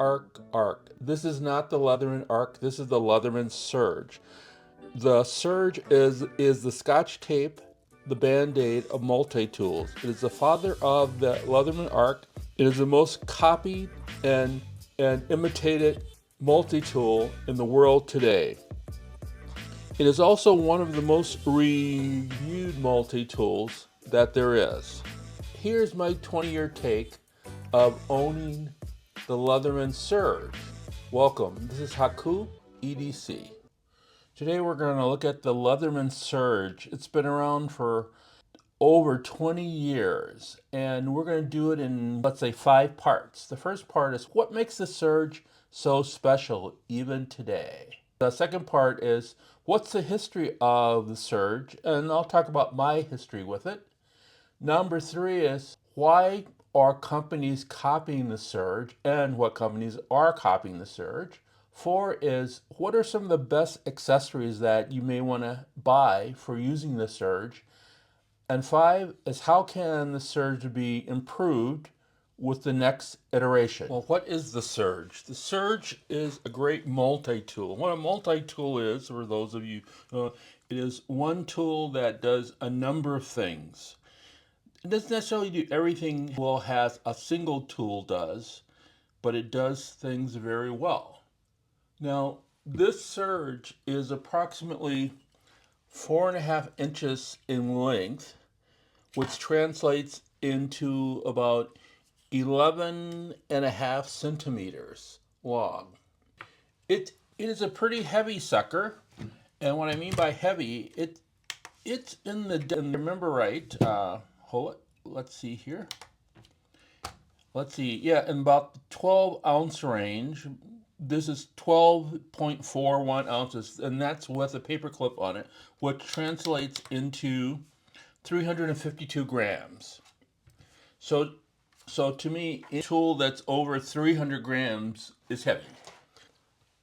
Arc. This is not the Leatherman Arc, this is the Leatherman Surge. The Surge is the Scotch tape, the Band-Aid of multi-tools. It is the father of the Leatherman Arc. It is the most copied and imitated multi-tool in the world today. It is also one of the most reviewed multi-tools that there is. Here's my 20-year take of owning the Leatherman Surge. Welcome, this is Haku EDC. Today we're going to look at the Leatherman Surge. It's been around for over 20 years, and we're going to do it in, let's say, 5 parts. The first part is what makes the Surge so special even today. The second part is what's the history of the Surge, and I'll talk about my history with it. Number 3 is why are companies copying the Surge and what companies are copying the Surge. 4 is what are some of the best accessories that you may want to buy for using the Surge. And 5 is how can the Surge be improved with the next iteration. Well, what is the Surge? The Surge is a great multi-tool. What a multi-tool is, for those of you, it is one tool that does a number of things. It doesn't necessarily do everything well has a single tool does, but it does things very well. Now, this Surge is approximately 4.5 inches in length, which translates into about 11.5 centimeters long. It is a pretty heavy sucker, and what I mean by heavy, it's in the, remember right, hold it, let's see here. Let's see, yeah, in about the 12 ounce range. This is 12.41 ounces, and that's with a paper clip on it, which translates into 352 grams. So to me, a tool that's over 300 grams is heavy.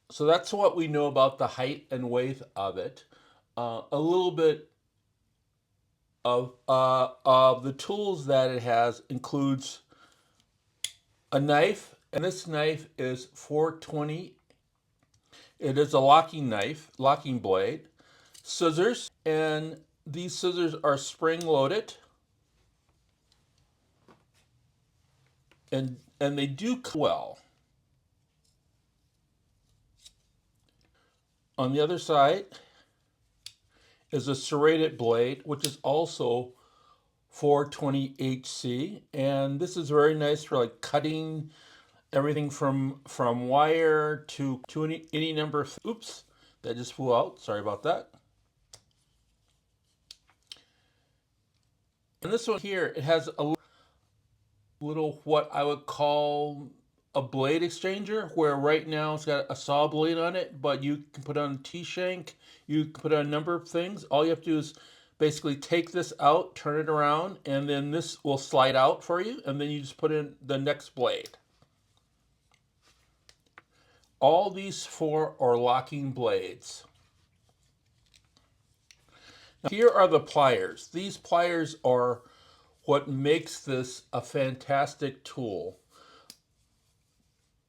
So that's what we know about the height and weight of it. A little bit of the tools that it has includes a knife, and this knife is 420. It is a locking knife, locking blade, scissors, and these scissors are spring loaded, and they do cut well. On the other side is a serrated blade, which is also 420 HC, and this is very nice for like cutting everything from wire to any number of, oops, that just flew out, sorry about that. And this one here, it has a little what I would call a blade exchanger, where right now it's got a saw blade on it, but you can put on a T-shank, you can put on a number of things. All you have to do is basically take this out, turn it around, and then this will slide out for you, and then you just put in the next blade. All these 4 are locking blades. Now, here are the pliers. These pliers are what makes this a fantastic tool.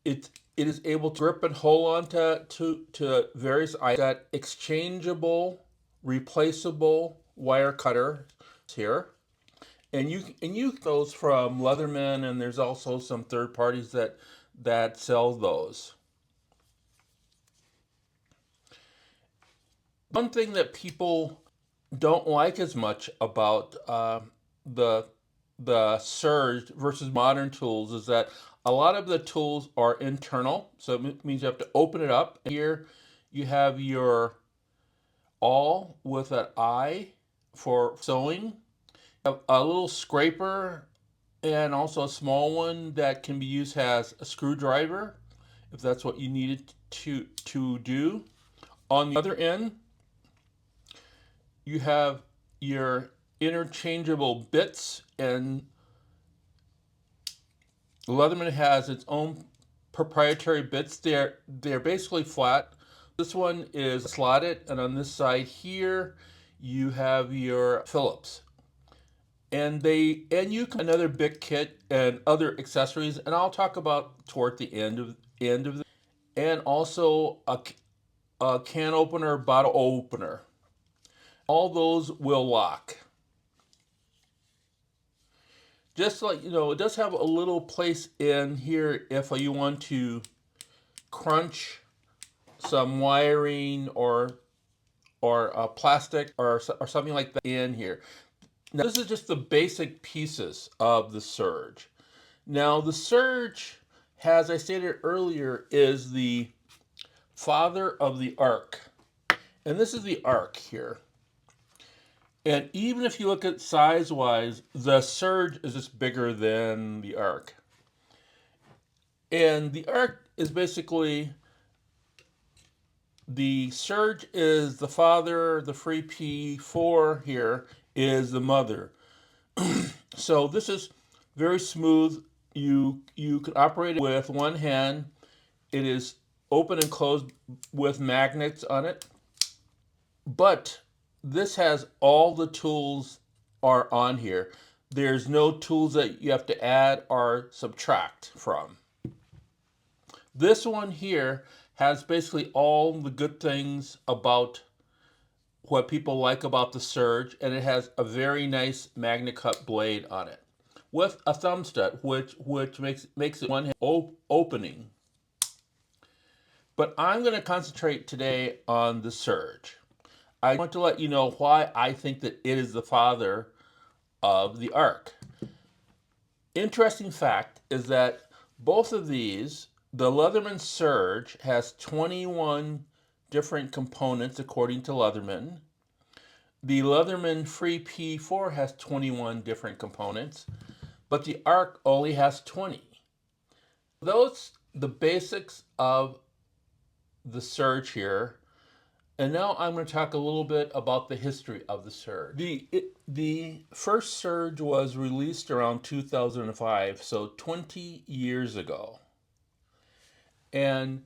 It is able to grip and hold on to various items. Got exchangeable, replaceable wire cutter here, and you those from Leatherman, and there's also some third parties that sell those. One thing that people don't like as much about the Surge versus modern tools is that a lot of the tools are internal, so it means you have to open it up. Here you have your awl with an eye for sewing, a little scraper, and also a small one that can be used as a screwdriver if that's what you needed to do. On the other end, you have your interchangeable bits, and Leatherman has its own proprietary bits. They're basically flat. This one is slotted, and on this side here you have your Phillips. And you can another big kit and other accessories, and I'll talk about toward the end of the, and also a can opener, bottle opener. All those will lock. Just like, it does have a little place in here if you want to crunch some wiring or plastic or something like that in here. Now, this is just the basic pieces of the Surge. Now, the Surge, as I stated earlier, is the father of the Arc. And this is the Arc here. And even if you look at size-wise, the Surge is just bigger than the Arc. And the Arc is basically, the Surge is the father, the free P4 here is the mother. So this is very smooth. You can operate it with one hand. It is open and closed with magnets on it. But this has all the tools are on here. There's no tools that you have to add or subtract from. This one here has basically all the good things about what people like about the Surge, and it has a very nice magnet cut blade on it with a thumb stud, which makes it one hand opening. But I'm going to concentrate today on the Surge. I want to let you know why I think that it is the father of the Arc. Interesting fact is that both of these, the Leatherman Surge has 21 different components according to Leatherman. The Leatherman Free P4 has 21 different components, but the Arc only has 20. Those the basics of the Surge here. And now I'm going to talk a little bit about the history of the Surge. The first Surge was released around 2005, so 20 years ago. And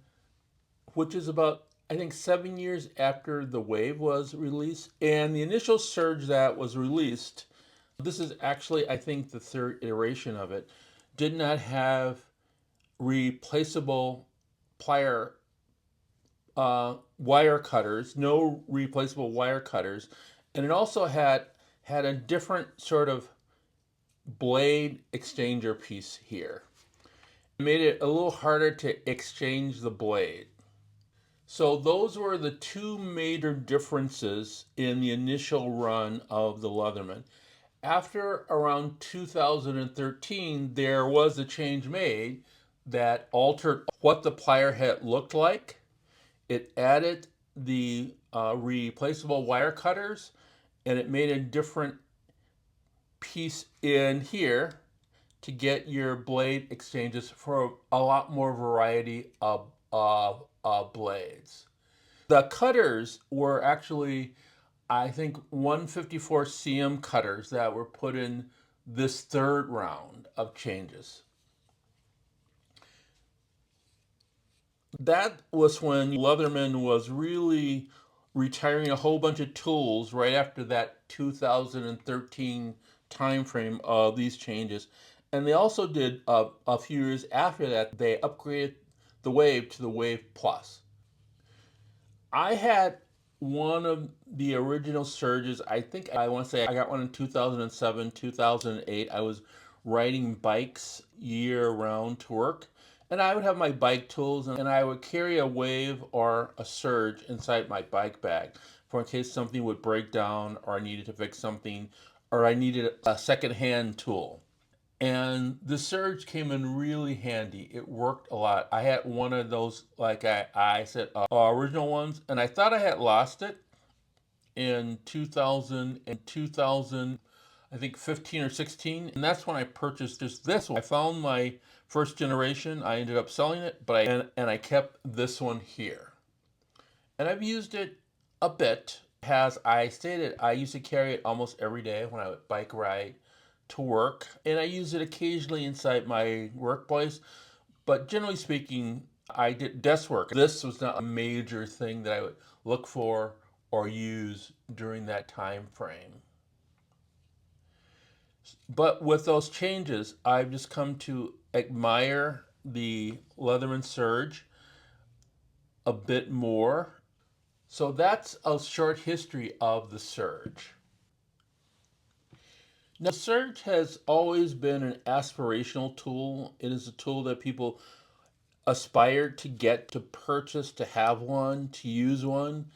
which is about, I think, 7 years after the Wave was released. And the initial Surge that was released, this is actually, I think, the third iteration of it, did not have replaceable plier wire cutters, no replaceable wire cutters, and it also had a different sort of blade exchanger piece here. It made it a little harder to exchange the blade. So those were the two major differences in the initial run of the Leatherman. After around 2013, there was a change made that altered what the plier head looked like. It added the replaceable wire cutters, and it made a different piece in here to get your blade exchanges for a lot more variety of blades. The cutters were actually, I think, 154 cm cutters that were put in this third round of changes. That was when Leatherman was really retiring a whole bunch of tools right after that 2013 timeframe of these changes. And they also did, a few years after that, they upgraded the Wave to the Wave Plus. I had one of the original Surges. I think I want to say I got one in 2007, 2008. I was riding bikes year round to work. And I would have my bike tools, and I would carry a Wave or a Surge inside my bike bag for in case something would break down or I needed to fix something or I needed a second-hand tool. And the Surge came in really handy. It worked a lot. I had one of those, like I said, original ones, and I thought I had lost it in 2000, I think 15 or 16, and that's when I purchased just this one. I found my first generation. I ended up selling it, but I kept this one here. And I've used it a bit. As I stated, I used to carry it almost every day when I would bike ride to work, and I use it occasionally inside my workplace. But generally speaking, I did desk work. This was not a major thing that I would look for or use during that time frame. But with those changes, I've just come to admire the Leatherman Surge a bit more. So that's a short history of the Surge. Now, the Surge has always been an aspirational tool. It is a tool that people aspire to get, to purchase, to have one, to use one.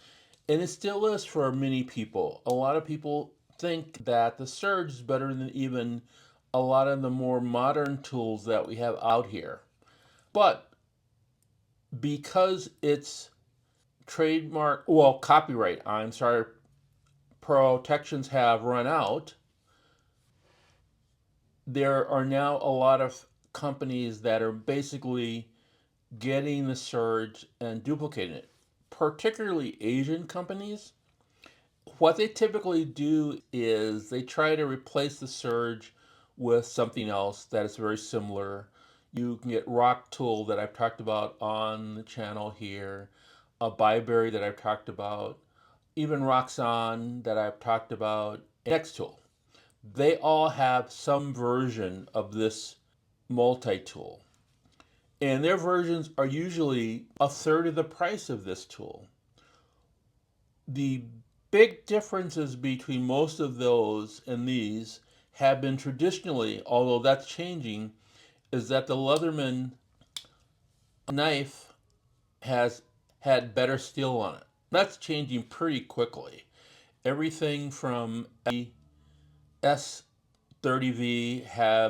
And it still is for many people. A lot of people think that the Surge is better than even a lot of the more modern tools that we have out here. But because it's copyright, I'm sorry, protections have run out, there are now a lot of companies that are basically getting the Surge and duplicating it, particularly Asian companies. What they typically do is they try to replace the Surge with something else that is very similar. You can get Rock Tool that I've talked about on the channel here, a Byberry that I've talked about, even Roxxon that I've talked about, and Next Tool. They all have some version of this multi-tool. And their versions are usually a third of the price of this tool. The big differences between most of those and these have been traditionally, although that's changing, is that the Leatherman knife has had better steel on it. That's changing pretty quickly. Everything from the S30V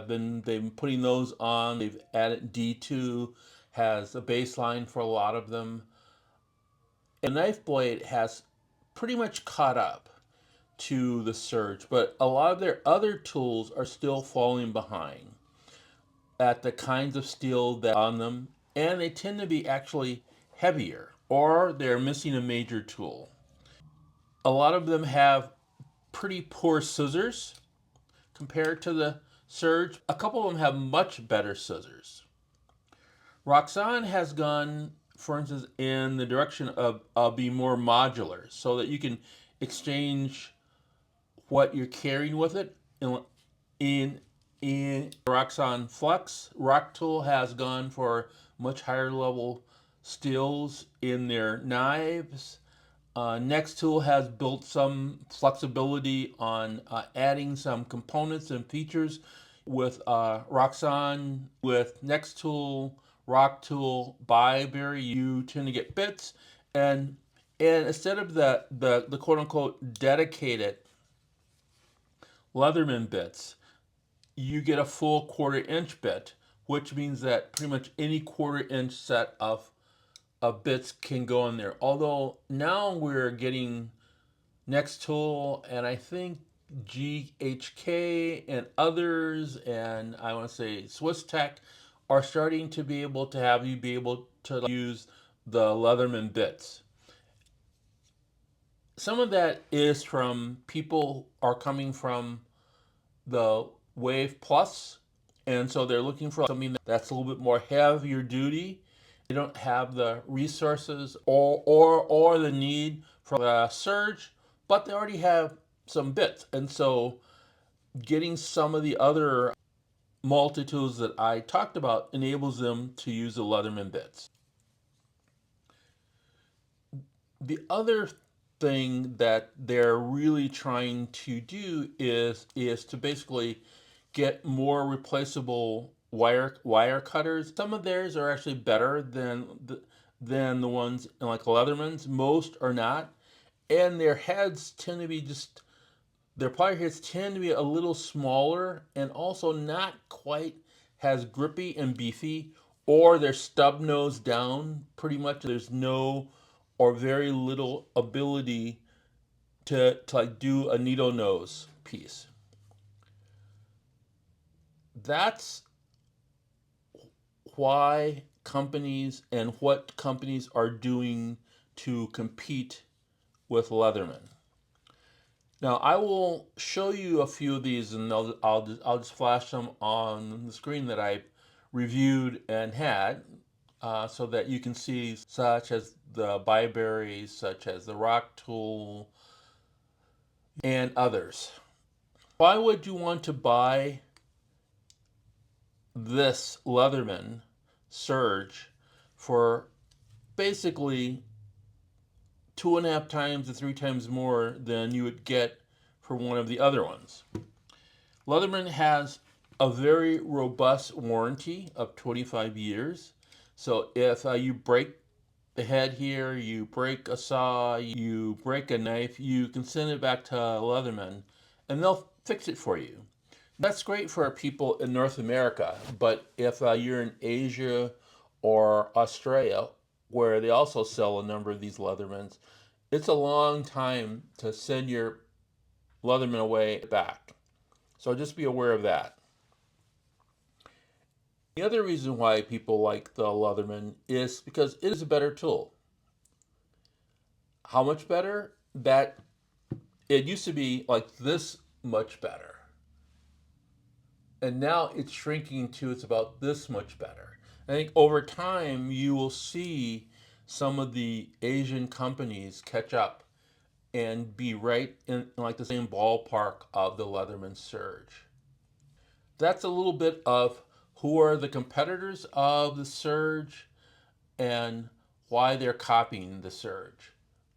they've been putting those on. They've added D2 has a baseline for a lot of them. And the knife blade has pretty much caught up to the Surge, but a lot of their other tools are still falling behind at the kinds of steel that on them, and they tend to be actually heavier, or they're missing a major tool. A lot of them have pretty poor scissors compared to the Surge. A couple of them have much better scissors. Roxxon has gone, for instance, in the direction of being more modular so that you can exchange what you're carrying with it. In Roxxon Flux, Rock Tool has gone for much higher level steels in their knives. Next Tool has built some flexibility on adding some components and features with Roxxon, with Next Tool, Rock Tool, Byberry. You tend to get bits, and instead of the quote unquote dedicated Leatherman bits, you get a full quarter-inch bit, which means that pretty much any quarter-inch set of bits can go in there. Although now we're getting Next Tool and I think GHK and others, and I want to say Swiss Tech are starting to be able to have you be able to use the Leatherman bits. Some of that is from people are coming from the Wave Plus, and so they're looking for something that's a little bit more heavier duty. They don't have the resources or the need for the Surge, but they already have some bits, and so getting some of the other multi-tools that I talked about enables them to use the Leatherman bits. The other thing that they're really trying to do is to basically get more replaceable wire cutters. Some of theirs are actually better than the ones like Leatherman's. Most are not, and their heads tend to be just their plier heads tend to be a little smaller and also not quite as grippy and beefy, or they're stub nose down. Pretty much, there's no or very little ability to like do a needle nose piece. That's why companies and what companies are doing to compete with Leatherman. Now I will show you a few of these, and I'll just flash them on the screen that I reviewed and had, so that you can see, such as the Byberries, such as the Rock Tool, and others. Why would you want to buy this Leatherman Surge for basically 2.5 times to 3 times more than you would get for one of the other ones? Leatherman has a very robust warranty of 25 years. So if you break the head here, you break a saw, you break a knife, you can send it back to Leatherman and they'll fix it for you. That's great for people in North America, but if you're in Asia or Australia, where they also sell a number of these Leathermans, it's a long time to send your Leatherman away back. So just be aware of that. The other reason why people like the Leatherman is because it is a better tool. How much better? That it used to be like this much better. And now it's shrinking to it's about this much better. I think over time you will see some of the Asian companies catch up and be right in like the same ballpark of the Leatherman Surge. That's a little bit of who are the competitors of the Surge and why they're copying the Surge.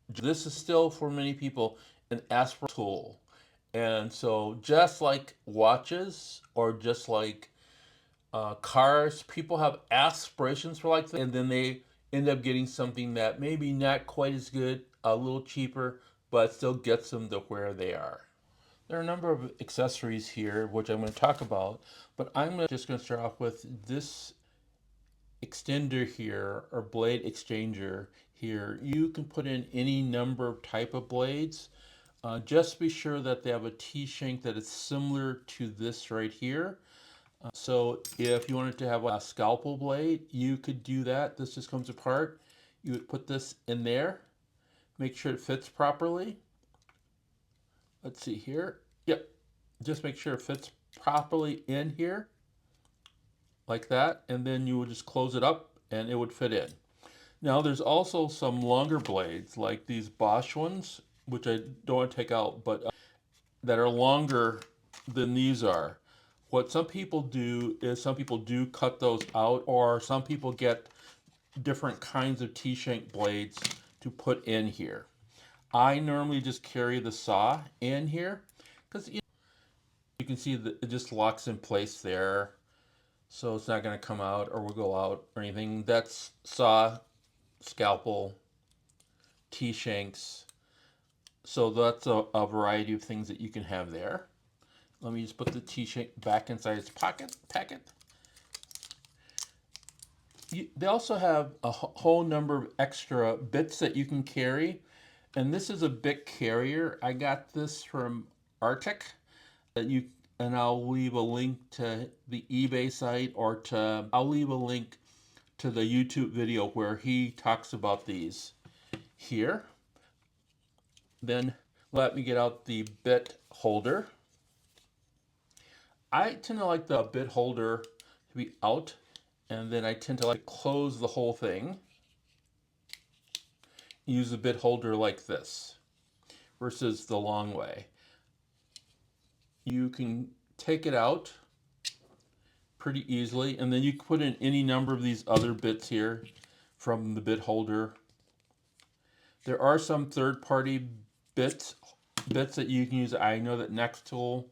This is still for many people an aspirational tool. And so, just like watches or just like cars, people have aspirations for like that, and then they end up getting something that maybe not quite as good, a little cheaper, but still gets them to where they are. There are a number of accessories here, which I'm going to talk about, but just going to start off with this extender here, or blade exchanger here. You can put in any number of type of blades. Just be sure that they have a T-shank that is similar to this right here. So if you wanted to have a scalpel blade, you could do that. This just comes apart. You would put this in there. Make sure it fits properly. Let's see here. Yep. Just make sure it fits properly in here. Like that. And then you would just close it up and it would fit in. Now there's also some longer blades like these Bosch ones, which I don't want to take out, but that are longer than these are. What some people do is some people do cut those out, or some people get different kinds of T-shank blades to put in here. I normally just carry the saw in here because you can see that it just locks in place there. So it's not going to come out or will go out or anything. That's saw, scalpel, T-shanks. So that's a variety of things that you can have there. Let me just put the T-shank back inside its packet. They also have a whole number of extra bits that you can carry. And this is a bit carrier. I got this from Arctic. And I'll leave a link to the eBay site, or I'll leave a link to the YouTube video where he talks about these here. Then let me get out the bit holder. I tend to like the bit holder to be out, and then I tend to like to close the whole thing. Use the bit holder like this versus the long way. You can take it out pretty easily, and then you can put in any number of these other bits here from the bit holder. There are some third-party bits that you can use. I know that Nextool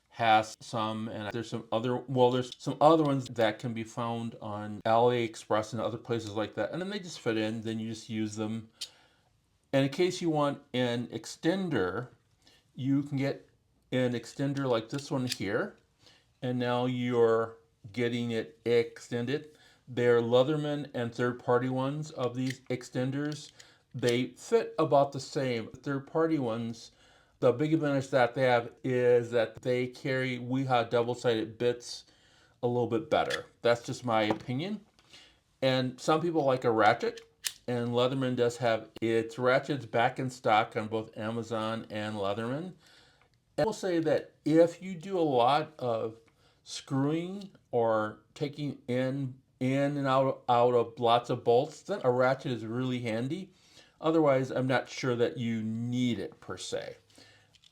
has some, and there's some other ones that can be found on AliExpress and other places like that, and then they just fit in. Then you just use them. And in case you want an extender, you can get an extender like this one here, and now you're getting it extended. They're Leatherman and third-party ones of these extenders. They fit about the same. Third-party ones, the big advantage that they have is that they carry Weha double-sided bits a little bit better. That's just my opinion. And some people like a ratchet, and Leatherman does have its ratchets back in stock on both Amazon and Leatherman. And I will say that if you do a lot of screwing or taking in and out of lots of bolts, then a ratchet is really handy. Otherwise, I'm not sure that you need it per se.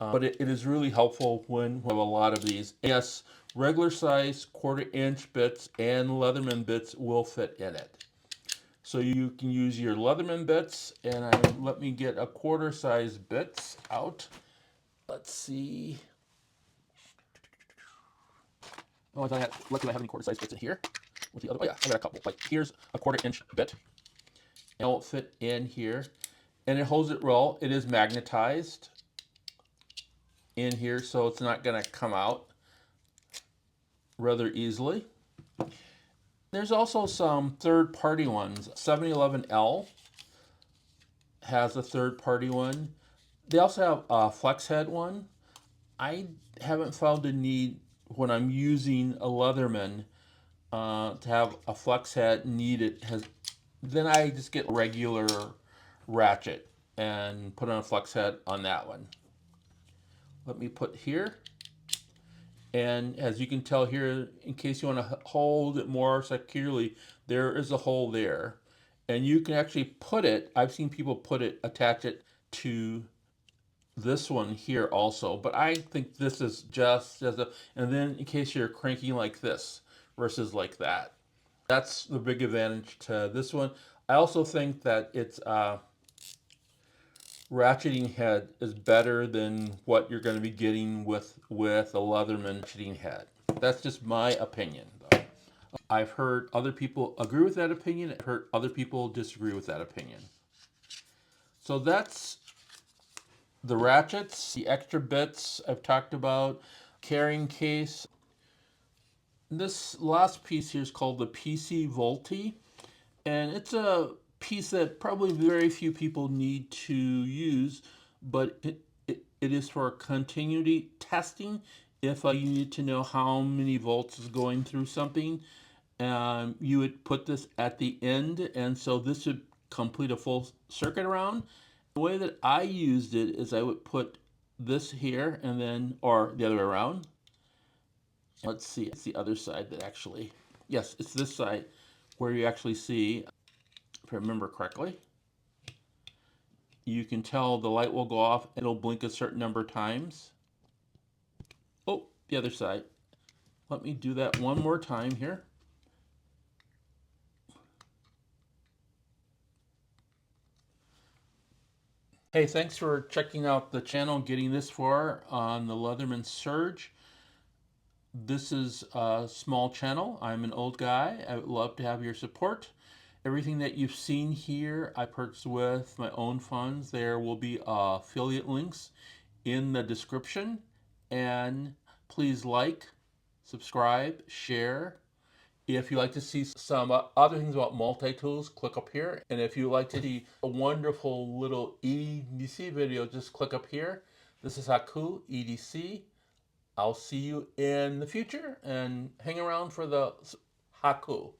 but it is really helpful when we have a lot of these. Yes, regular size 1/4-inch bits and Leatherman bits will fit in it. So you can use your Leatherman bits, and let me get a 1/4 size bits out. Let's see. Oh, luckily I have any 1/4 size bits in here. With the other, oh yeah, I got a couple. Like here's a 1/4-inch bit. It will fit in here, and it holds it well. It is magnetized in here, so it's not going to come out rather easily. There's also some third-party ones. 711L has a third-party one. They also have a flex head one. I haven't found a need when I'm using a Leatherman to have a flex head needed. Then I just get regular ratchet and put on a flex head on that one. Let me put here. And as you can tell here, in case you want to hold it more securely, there is a hole there. And you can actually put it, I've seen people attach it to this one here also. But I think this is just as a, and then in case you're cranking like this versus like that. That's the big advantage to this one. I also think that its ratcheting head is better than what you're going to be getting with a Leatherman ratcheting head. That's just my opinion, though. I've heard other people agree with that opinion. I've heard other people disagree with that opinion. So that's the ratchets, the extra bits I've talked about, carrying case. This last piece here is called the PC Volti, and it's a piece that probably very few people need to use, but it is for continuity testing. If you need to know how many volts is going through something, you would put this at the end, and so this would complete a full circuit around. The way that I used it is I would put this here and then, or the other way around. Let's see, it's the other side that actually, yes, it's this side where you actually see, if I remember correctly, you can tell the light will go off. It'll blink a certain number of times. Oh, the other side. Let me do that one more time here. Hey, thanks for checking out the channel, getting this far on the Leatherman Surge. This is a small channel. I'm an old guy. I would love to have your support. Everything that you've seen here, I purchased with my own funds. There will be affiliate links in the description. And please like, subscribe, share. If you'd like to see some other things about multi-tools, click up here. And if you'd like to see a wonderful little EDC video, just click up here. This is Haku, EDC. I'll see you in the future, and hang around for the Haku.